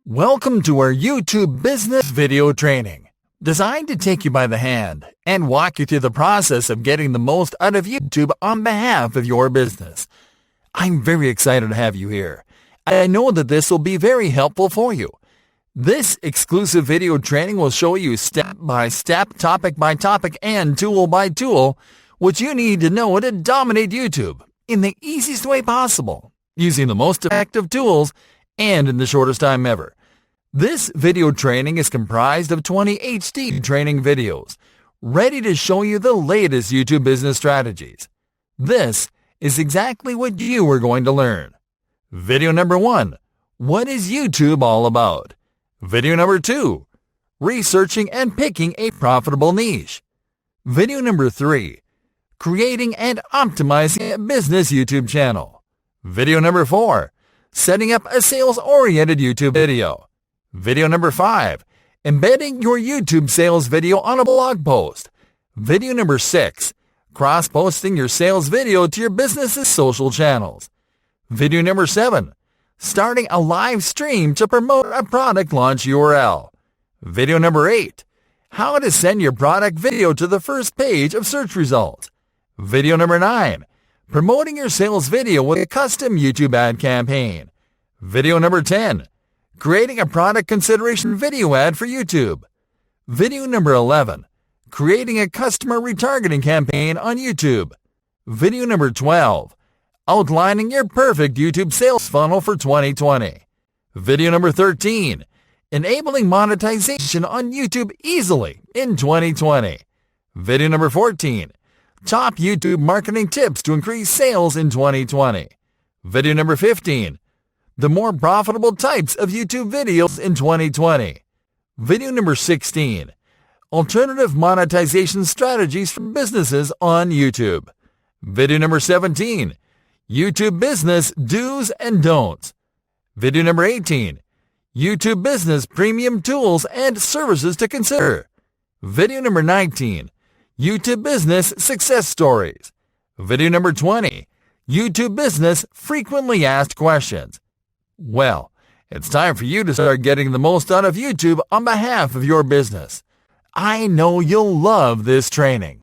Welcome to our YouTube business video training, designed to take you by the hand and walk you through the process of getting the most out of YouTube on behalf of your business. I'm very excited to have you here. I know that this will be very helpful for you. This exclusive video training will show you step by step, topic by topic, and tool by tool what you need to know to dominate YouTube in the easiest way possible, using the most effective tools and in the shortest time ever. This video training is comprised of 20 HD training videos, ready to show you the latest YouTube business strategies. This is exactly what you are going to learn. Video number 1, what is YouTube all about? Video number 2, researching and picking a profitable niche. Video number 3, creating and optimizing a business YouTube channel. Video number 4, setting up a sales-oriented YouTube video. Video number 5, embedding your YouTube sales video on a blog post. Video number 6, cross-posting your sales video to your business's social channels. Video number 7, starting a live stream to promote a product launch URL. Video number 8, how to send your product video to the first page of search results. Video number 9, promoting your sales video with a custom YouTube ad campaign. Video number 10, creating a product consideration video ad for YouTube. Video number 11, creating a customer retargeting campaign on YouTube. Video number 12, outlining your perfect YouTube sales funnel for 2020. Video number 13, enabling monetization on YouTube easily in 2020. Video number 14, top YouTube marketing tips to increase sales in 2020. Video number 15, the more profitable types of YouTube videos in 2020. Video number 16, alternative monetization strategies for businesses on YouTube. Video number 17, YouTube business do's and don'ts. Video number 18, YouTube business premium tools and services to consider. Video number 19, YouTube business success stories. Video number 20, YouTube business frequently asked questions. Well, it's time for you to start getting the most out of YouTube on behalf of your business. I know you'll love this training.